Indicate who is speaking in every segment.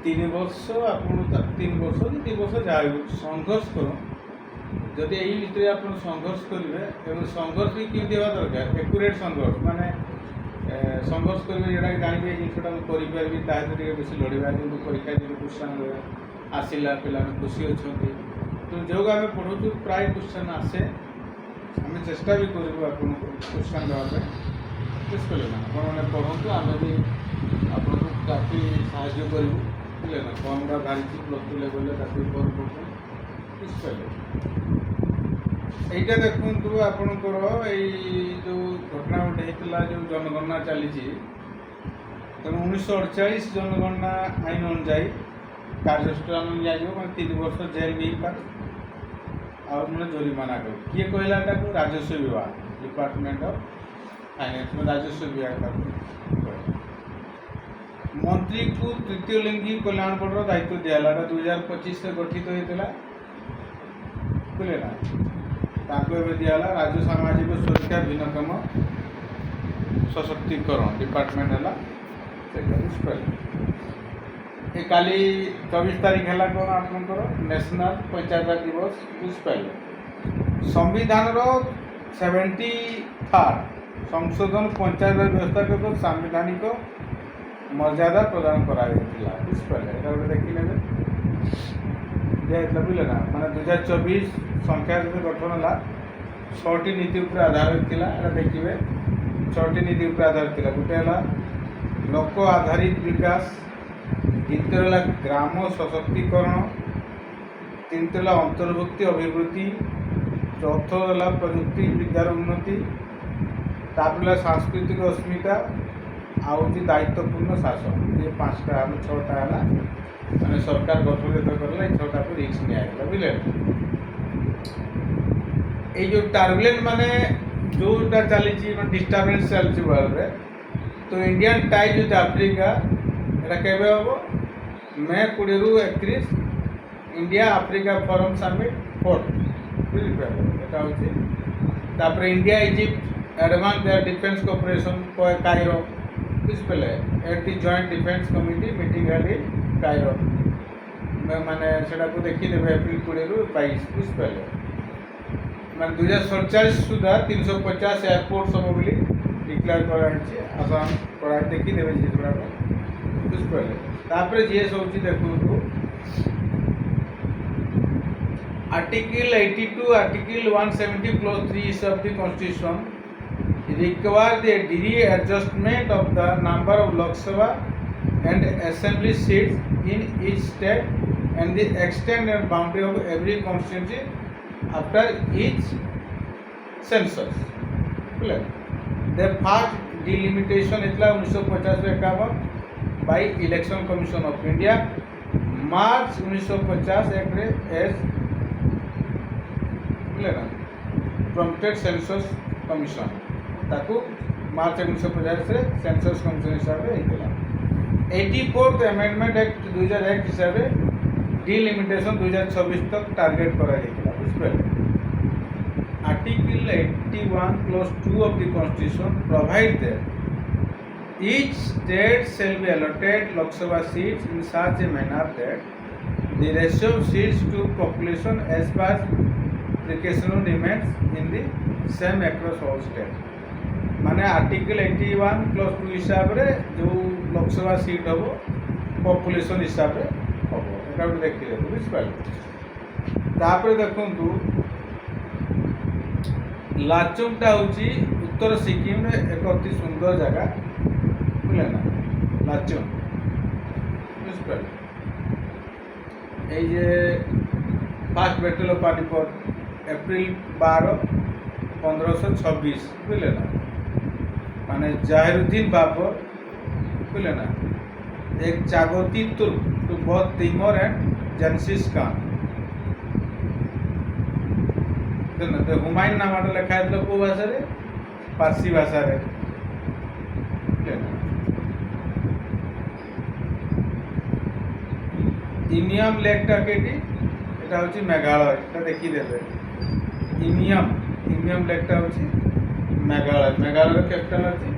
Speaker 1: 3 ବର୍ଷ ଆପଣ 3 ବର୍ଷ କି 2 ବର୍ଷ ଯାହା ସଂଘର୍ଷ କର ଯଦି ଏଇ ଭିତରେ ଆପଣ ସଂଘର୍ଷ କରିବେ ଏବଂ ସଂଘର୍ଷ ବି କେମିତି ହେବା ଦରକାର ଏକୁରେଟ୍ ସଂଘର୍ଷ ମାନେ ସଂଘର୍ଷ କରିବେ ଯେଉଁଟାକି ଜାଣିବେ ଏଇ ଜିନିଷଟା ମୁଁ କରିପାରିବି ତା ସହିତ ଟିକେ ବେଶୀ ଲଢ଼ିବା କିନ୍ତୁ ପରୀକ୍ଷା ଯଦି କ୍ୱେଶ୍ଚନ୍ ଆସିଲା ପିଲାମାନେ ଖୁସି ଅଛନ୍ତି ତେଣୁ ଯେଉଁ ଆମେ ପଢ଼ୁଛୁ ପ୍ରାୟ କ୍ୱେଶ୍ଚନ୍ ଆସେ ଆମେ ଚେଷ୍ଟା ବି କରିବୁ ଆପଣଙ୍କୁ କ୍ୱେଶ୍ଚନ୍ ଦେବା ପାଇଁ ବୁଝିପାରିଲେ ନା ଆପଣମାନେ ପଢ଼ନ୍ତୁ ଆମେ ବି ଆପଣଙ୍କୁ କାଫି ସାହାଯ୍ୟ କରିବୁ ବୁଝିଲେ ନା ଫର୍ମଟା ବାହାରିଛି +2 ଲେଭେଲରେ କାଫି ଫର୍ମ ପଡ଼ୁଛନ୍ତି ବୁଝିପାରିଲେ এইটা দেখন্তু ଆପଣଙ୍କର ଏଇ ଯେଉଁ ଘଟଣା ଗୋଟେ ହେଇଥିଲା ଯେଉଁ ଜନଗଣନା ଚାଲିଛି ତେଣୁ 1948 ଜନଗଣନା ଆଇନ ଅନୁଯାୟୀ କାର୍ଯ୍ୟାନୁଷ୍ଠାନ ନିଆଯିବ ମାନେ 3 ବର୍ଷ ଜେଲ୍ ବି ହେଇପାରେ ଆଉ ମାନେ ଜୋରିମାନା କରିବ କିଏ କହିଲା ଏଟାକୁ ରାଜସ୍ୱ ବିଭାଗ ଡିପାର୍ଟମେଣ୍ଟ ଅଫ୍ फाइनेंस में राजस्व विभाग का मंत्री को तृतीय लिंगी कल्याण बोर्ड दायित्व दिया 2025 से गठित होता बुझे ना दिया राज्य सामाजिक सुरक्षा भिन्नक्षम सशक्तिकरण डिपार्टमेंट है ये काली 24 तारीख है कौन आपंकर नेशनल पंचायत दिवस बुझिपारे संविधान 73 संशोधन पंचायत व्यवस्था को सांविधानिक मर्यादा प्रदान कराई बुझिपारे गोटे देखने दिखाई बुझे ना मैंने 2024 संख्या जो गठन है 6टी नीति उपर आधारित था देखिए 6टी नीति उपर आधारित था गोटे है लोक आधारित विकास द्वितीय है ग्राम सशक्तिकरण तीन अंतर्भुक्ति अभिवृद्धि चौथ है प्रजुक्ति विद्यार उन्नति तापर सांस्कृतिक अस्मिता आउ दायित्वपूर्ण शासन ये 5टा 6टा है मैंने सरकार गठन जो कला 6टा को रिक्स निगला बुझे ये जो टार्बुलेंट माने जोटा चली डिस्टर्बेंस चलती वर्ल्ड रे तो इंडियन टाइज विथ आफ्रिका एटा केबे होबो मई 20 रु 31 इंडिया आफ्रिका फोरम समिट 4 बुझिपारे एटा होची तापर India Egypt advance defence cooperation Cairo बुझिपारे at the joint defence committee meeting held in Cairo माने सेटा को देखि देबे अप्रैल 20 रु 22 बुझिपारे मैंने 2047 सुधा 350 एयरपोर्ट सब बोली डिक्लेयर कराई आसाम कराई देखी देवे जी गुड़ाक बुझिपारे तापर जी सब देखु article 82 article 170+3 of the constitution require the readjustment of the number of Lok Sabha and assembly seats in each state and the extent and boundary of every constituency after each census. The first delimitation is 1950-51 by Election Commission of India, March 1950 as prompted census commission ताकू मार्च 1950 से census commission हिसाब से होता 84th amendment act 2001 हिसाब से delimitation 2026 तक target करा बुझिपारे article 81+2 of the constitution provide that each state shall be allotted Lok Sabha seats in such a manner that the ratio of seats to population as per precaution remains in the same across all states माने article 81+2 हिसाब रे जो Lok Sabha seat हम population हिसाब रे हम एटा देखिए बुझिपारे तापर देखंतु लाचुंगटा होची उत्तर सिक्किम रे एक अति सुंदर जगह बुझले ना लाचुंग बुझिपारे ए जे फर्स्ट बैटल ऑफ पानीपत अप्रैल 12 1526 बुझले ना माने जाहिरुद्दीन बाबर बुझले ना एक Chagatai Turk to both Timur and Genghis Khan तो हुमायून नाम लिखा है को भाषा रे पारसी भाषा रे इनियम लेकटा केटी एटा होची मेघालय एटा देखि देबे इनियम लेकटा होची मेघालय कैपिटल अच्छी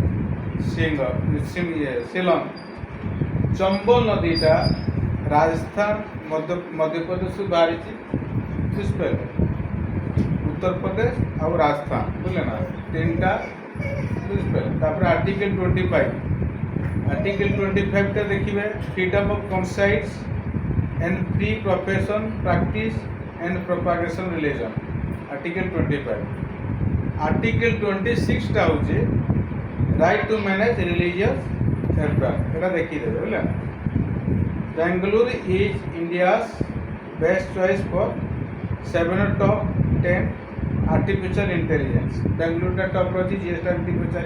Speaker 1: शिलंग चंबल नदीटा ରାଜସ୍ଥାନ ମଧ୍ୟପ୍ରଦେଶରୁ ବାହାରିଛି, ବୁଝିପାରିଲେ। ଉତ୍ତରପ୍ରଦେଶ ଆଉ ରାଜସ୍ଥାନ, ବୁଝିଲେ ନା, ତିନିଟା, ବୁଝିପାରିଲେ। ତାପରେ ଆର୍ଟିକଲ 25, ଆର୍ଟିକଲ 25টা ଦେଖିବେ, freedom of conscience and free profession practice and propagation religion, article 25। Article 26টা হচ্ছে right to manage religious affair, এটা দেখিয়ে দেবে, বুঝলেন। Bangalore is India's best choice for 7 top 10 artificial intelligence। Bangalore top रही जीएसटी एमती पचार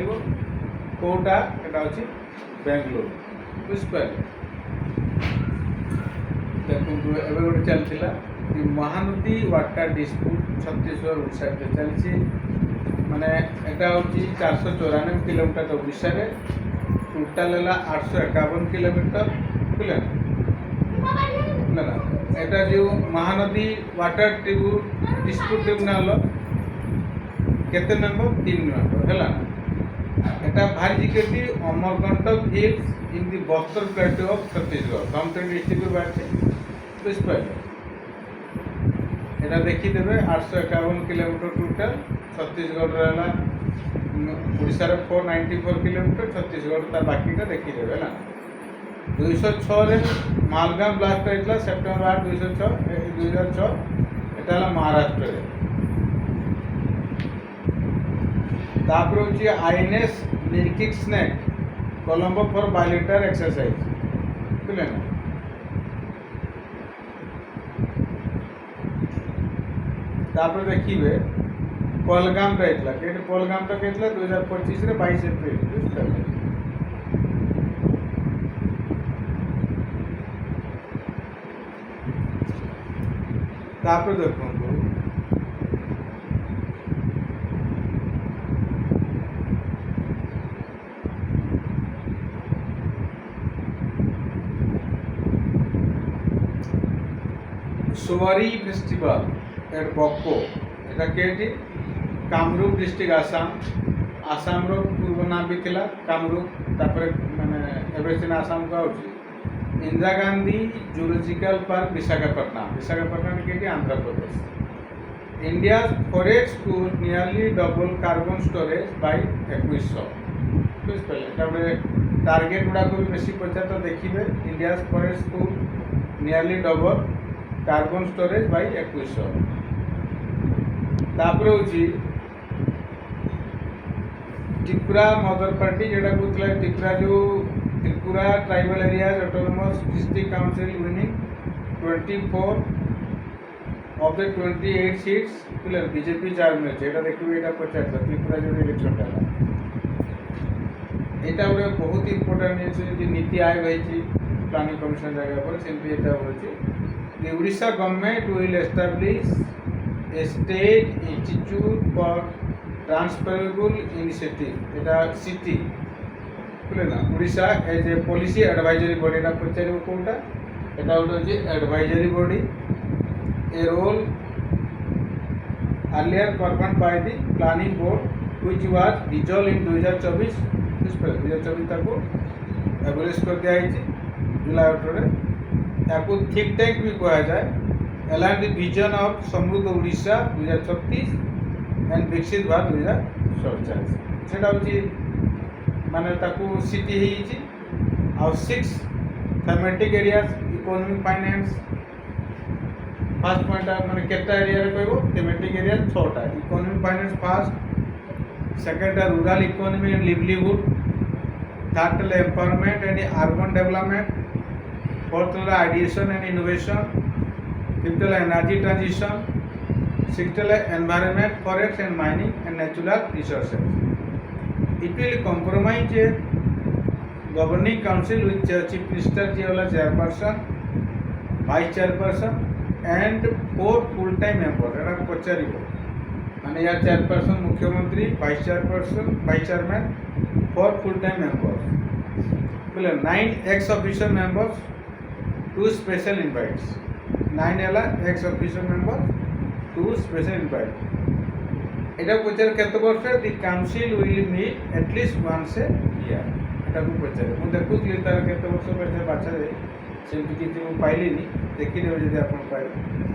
Speaker 1: कौटा एटा अच्छी बेंगलोर, बुझिपारे। देखो एवं गोटे चलता महानदी वाटर डिस्प्यूट छत्तीसगढ़ ओडिशा चलती, माने एटा हूँ 494 किलोमीटर ओडिशा रे, टोटाल है 851 किलोमीटर, बुझे ना। एटा जो महानदी वाटर डिस्प्यूट ट्रिब्यूनाल केते मेंबर 3 मेंबर है। एटा भारी के Amarkantak hills in the Bastar प्लेटू of Chhattisgarh, Dhamtari district बाटे, बुझिपारे। एटा देखीदेवे 851 किलोमीटर टोटाल, छत्तीसगढ़ रहा ओडिशा 494 किलोमीटर, छत्तीसगढ़ ता बाकीटा देखीदेवे है। 206 मालगाम ब्लास्ट होता सेप्टेम्बर 8 2006, एटा महाराष्ट्र रे। तापर होची आईएनएस निर्किक स्नेक कोलंबो फॉर बायोलेटर एक्सरसाइज, बुझले ना। तापर देखिए पहलगाम रहता के, पहलगाम तो कहता 2025 रे 22 एप्रिल, बुझिपारे। तापर देखो सोवारी festival at बक्को, Etah Katie Kamrup district Assam, Assam रो पूर्व नाम भी थिला कामरूप, तापर माने एबे सिना आसाम का होची इंदिरा गांधी जूलॉजिकल पार्क विशाखापट्टनम, विशाखापट्टनम केटी Andhra Pradesh. India forest could nearly double carbon storage by 2100, बुझिपारे। एटा टार्गेट गुड़ा को भी बेसी पचा तो देखिए, India forest could nearly double carbon storage by 2100। तापर होची त्रिपुरा मदर पार्टी जेटा कहूला, त्रिपुरा जो Tripura tribal area autonomous district council winning 24 of the 28 seats, बुझे बीजेपी 4 मिले। एटा देखिए, एटा पचार त्रिपुरा जो इलेक्शन है, एटा गोटे बहुत इंपोर्टेंट जिन नीति आयोग है प्लानिंग कमिशन जगह पर, सेमती एटा होची the Odisha government will establish a state institute for transferable initiative, एटा सिटी, बुझे ना। Odisha as a policy advisory body, एटा पचार कोटा, एटा गोटे advisory body, a role earlier perform by the planning board which was dissolve in 2024, 2024 ताको abolish कर दिया जुलाई 18 रे। याको थिंक टैंक भी कहा जाए, एलाइंड द विजन ऑफ समृद्ध ओडिशा 2036 एंड विकसित भारत 2047, सेटा होची माने ताको सिटी ही आउ 6 thematic areas economic finance. First point माने केटा एरिया रे कहबो, थेमेटिक एरिया 6टा, economic finance first, second rural economy and livelihood, third empowerment and urban development, fourth ideation and innovation, fifth energy transition, sixth environment forest and mining and natural resources. It will compromise governing council with chief minister ji वाला chairperson, vice chairperson and 4 full time member. एटा पचार माने यार chairperson मुख्यमंत्री, vice chairperson, vice chairman, 4 full time members, बोले 9 ex officio members, 2 special invites. 9 है ex officio members, 2 special invite. এটা পচারে কত বর্ষ the council will meet at least once a year, এটা কো পচারে। মু দেখুଥିଲି তার কত বর্ষ পরে বাছা যায় ସେମିତି କିଛି ମୁଁ ପାଇଲିନି, ଦେଖିଦେବେ ଯଦି ଆପଣ ପାଇବେ।